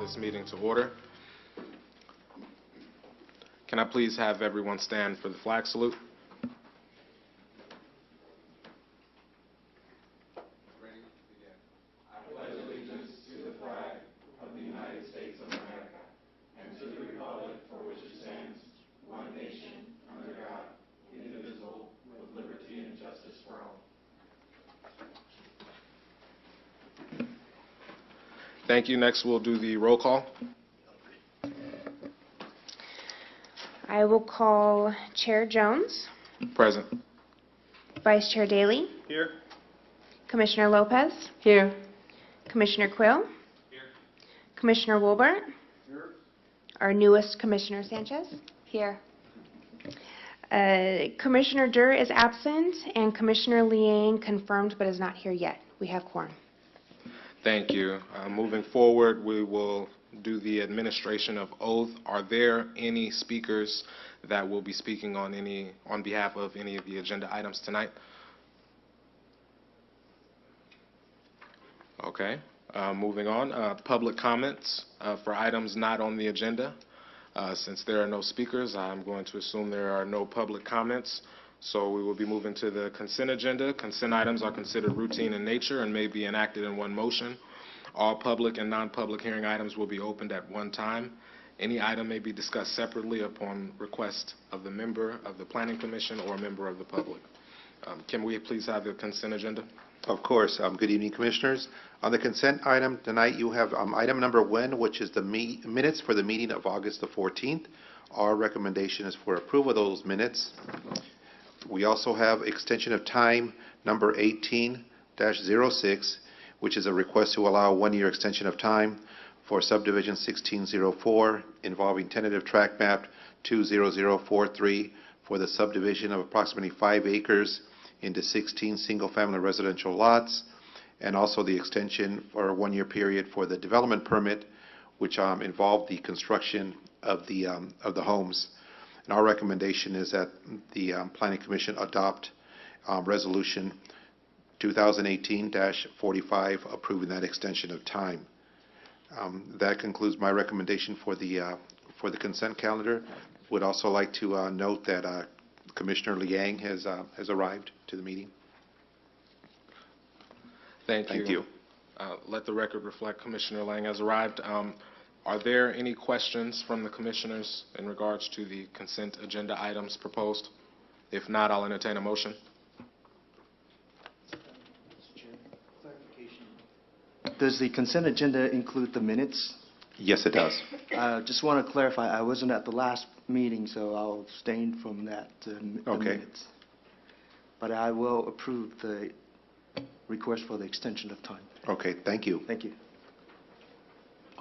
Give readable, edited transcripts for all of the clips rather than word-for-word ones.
this meeting to order. Can I please have everyone stand for the flag salute? Thank you. Next, we'll do the roll call. I will call Chair Jones, Present. Vice Chair Daly, Here. Commissioner Lopez, Here. Commissioner Quill, Here. Commissioner Wolbert, Here. our newest Commissioner Sanchez. Here. Commissioner Durr is absent, and Commissioner Liang confirmed but is not here yet. We have quorum. Thank you. Moving forward, we will do the administration of oath. Are there any speakers that will be speaking on behalf of any of the agenda items tonight? Okay. Moving on. Public comments for items not on the agenda. Since there are no speakers, I'm going to assume there are no public comments. So we will be moving to the consent agenda. Consent items are considered routine in nature and may be enacted in one motion. All public and non-public hearing items will be opened at one time. Any item may be discussed separately upon request of the member of the Planning Commission or a member of the public. Can we please have the consent agenda? Of course. Good evening, Commissioners. On the consent item tonight, you have item number 1, which is the minutes for the meeting of August the 14th. Our recommendation is for approval of those minutes. We also have extension of time number 18-06, which is a request to allow 1-year extension of time for subdivision 1604 involving tentative tract map 20043 for the subdivision of approximately 5 acres into 16 single-family residential lots, and also the extension for a 1-year period for the development permit, which involved the construction of the homes. And our recommendation is that the Planning Commission adopt Resolution 2018-45 approving that extension of time. That concludes my recommendation for the consent calendar. Would also like to note that Commissioner Liang has arrived to the meeting. Thank you. Thank you. Let the record reflect Commissioner Liang has arrived. Are there any questions from the commissioners in regards to the consent agenda items proposed? If not, I'll entertain a motion. Does the consent agenda include the minutes? Yes, it does. Just want to clarify, I wasn't at the last meeting, so I'll abstain from that the minutes. But I will approve the request for the extension of time. Okay, thank you. Thank you.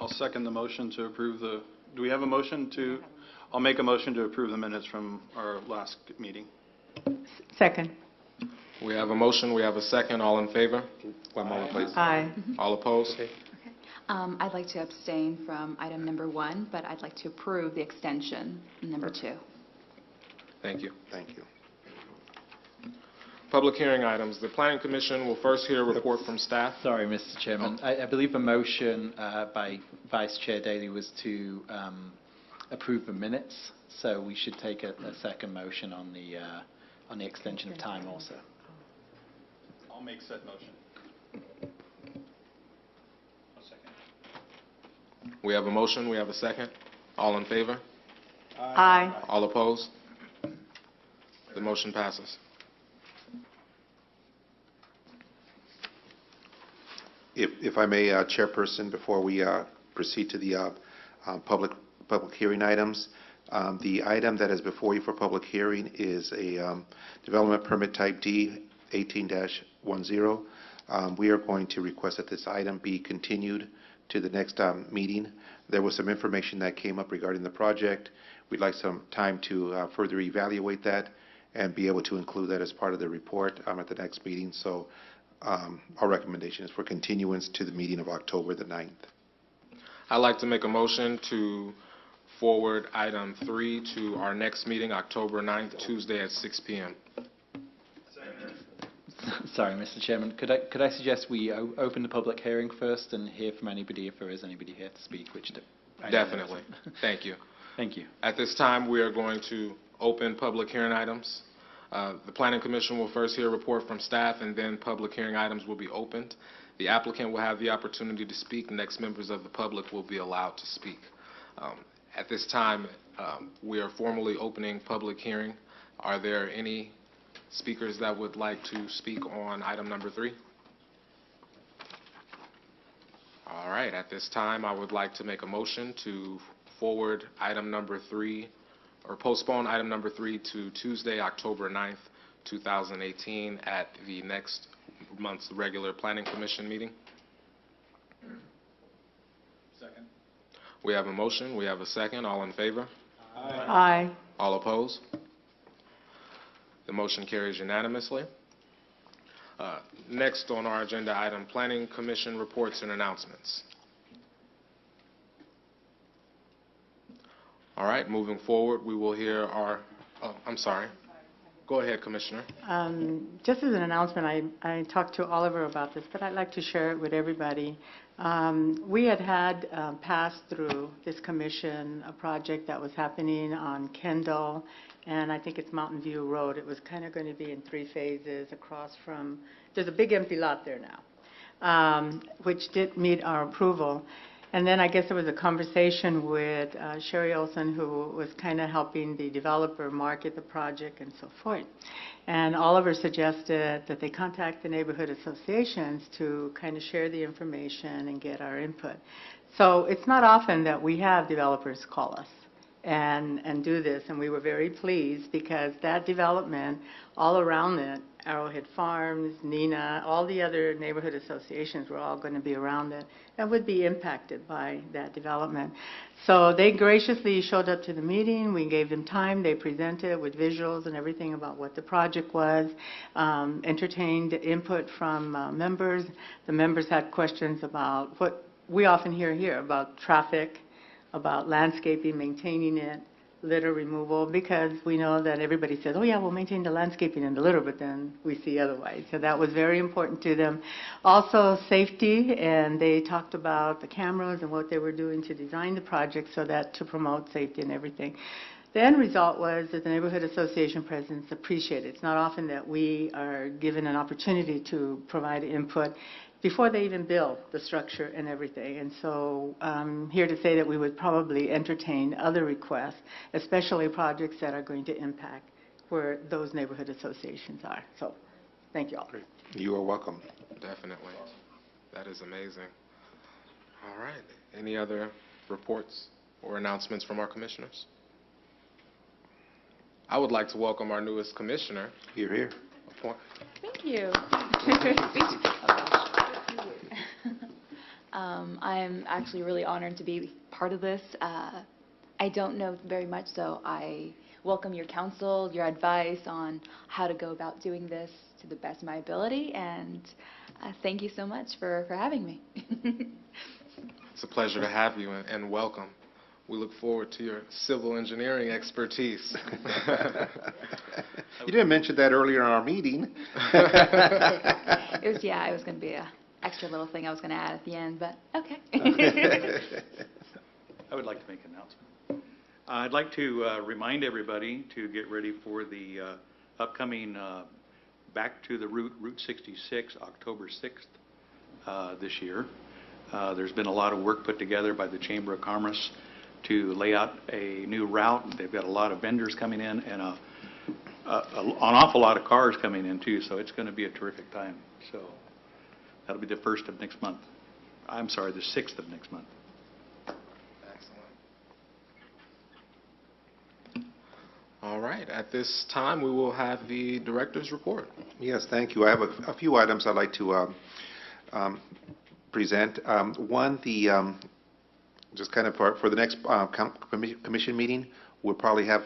I'll second the motion to approve the, do we have a motion to, I'll make a motion to approve the minutes from our last meeting. Second. We have a motion. We have a second. All in favor? 1 moment, please. Aye. All opposed? I'd like to abstain from item number 1, but I'd like to approve the extension, number 2. Thank you. Thank you. Public hearing items. The Planning Commission will first hear a report from staff. Sorry, Mr. Chairman. I believe the motion by Vice Chair Daly was to approve the minutes, so we should take a second motion on the extension of time also. I'll make said motion. I'll second. We have a motion. We have a second. All in favor? Aye. All opposed? The motion passes. If I may, Chairperson, before we proceed to the public hearing items, the item that is before you for public hearing is a development permit type D 18-10. We are going to request that this item be continued to the next meeting. There was some information that came up regarding the project. We'd like some time to further evaluate that and be able to include that as part of the report at the next meeting. So our recommendation is for continuance to the meeting of October the 9th. I'd like to make a motion to forward item 3 to our next meeting, October 9th, Tuesday at 6 p.m. Sorry, Mr. Chairman. Could I suggest we open the public hearing first and hear from anybody if there is anybody here to speak, which I know there Definitely. isn't. Thank you. Thank you. At this time, we are going to open public hearing items. The Planning Commission will first hear a report from staff, and then public hearing items will be opened. The applicant will have the opportunity to speak. Next, members of the public will be allowed to speak. At this time, we are formally opening public hearing. Are there any speakers that would like to speak on item number 3? All right. At this time, I would like to make a motion to forward item number 3, or postpone item number 3 to Tuesday, October 9th, 2018, at the next month's regular Planning Commission meeting. Second. We have a motion. We have a second. All in favor? Aye. All opposed? The motion carries unanimously. Next on our agenda item, Planning Commission reports and announcements. All right, moving forward, we will hear our, oh, I'm sorry. Go ahead, Commissioner. Just as an announcement, I talked to Oliver about this, but I'd like to share it with everybody. We had passed through this commission a project that was happening on Kendall, and I think it's Mountain View Road. It was kind of going to be in 3 phases across from, there's a big empty lot there now, which did meet our approval. And then I guess there was a conversation with Sherry Olson, who was kind of helping the developer market the project and so forth. And Oliver suggested that they contact the neighborhood associations to kind of share the information and get our input. So it's not often that we have developers call us and do this, and we were very pleased because that development all around it, Arrowhead Farms, Nina, all the other neighborhood associations were all going to be around it and would be impacted by that development. So they graciously showed up to the meeting. We gave them time. They presented with visuals and everything about what the project was, entertained input from members. The members had questions about what we often hear here about traffic, about landscaping, maintaining it, litter removal, because we know that everybody says, oh yeah, we'll maintain the landscaping and the litter, but then we see otherwise. So that was very important to them. Also safety, and they talked about the cameras and what they were doing to design the project so that to promote safety and everything. The end result was that the neighborhood association presidents appreciate it. It's not often that we are given an opportunity to provide input before they even build the structure and everything. And so I'm here to say that we would probably entertain other requests, especially projects that are going to impact where those neighborhood associations are. So thank you all. Great. You are welcome. Definitely. That is amazing. All right. Any other reports or announcements from our commissioners? I would like to welcome our newest commissioner. Here, here. Thank you. I'm actually really honored to be part of this. I don't know very much, so I welcome your counsel, your advice on how to go about doing this to the best of my ability, and thank you so much for having me. It's a pleasure to have you, and welcome. We look forward to your civil engineering expertise. You didn't mention that earlier in our meeting. It was going to be a extra little thing I was going to add at the end, but okay. I would like to make an announcement. I'd like to remind everybody to get ready for the upcoming Back to the Route 66, October 6th this year. There's been a lot of work put together by the Chamber of Commerce to lay out a new route. They've got a lot of vendors coming in and an awful lot of cars coming in too, so it's going to be a terrific time. So that'll be the 1st of next month. I'm sorry, the 6th of next month. Excellent. All right. At this time, we will have the director's report. Yes, thank you. I have a few items I'd like to present. One, just kind of for the next commission meeting, we'll probably have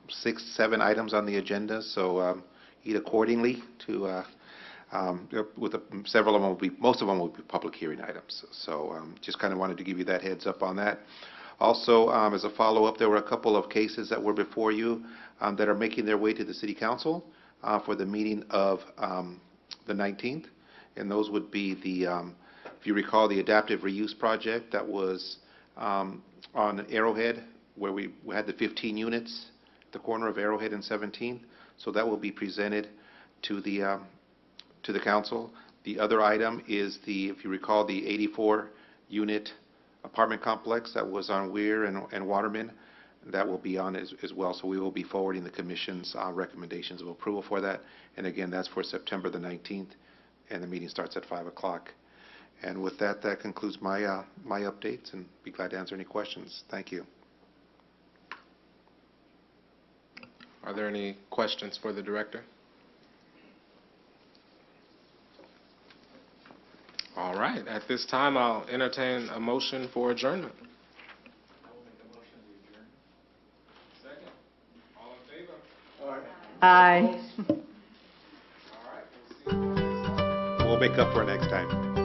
6, 7 items on the agenda, so eat accordingly to several of them will be, most of them will be public hearing items. So just kind of wanted to give you that heads up on that. Also, as a follow-up, there were a couple of cases that were before you that are making their way to the City Council for the meeting of the 19th, and those would be the, if you recall, the adaptive reuse project that was on Arrowhead, where we had the 15 units at the corner of Arrowhead and 17th. So that will be presented to the council. The other item is the, if you recall, the 84-unit apartment complex that was on Weir and Waterman. That will be on as well. So we will be forwarding the commission's recommendations of approval for that. And again, that's for September the 19th, and the meeting starts at 5 o'clock. And with that, that concludes my my updates, and be glad to answer any questions. Thank you. Are there any questions for the director? All right. At this time, I'll entertain a motion for adjournment. Second. All in favor? Aye. All right. We'll make up for it next time.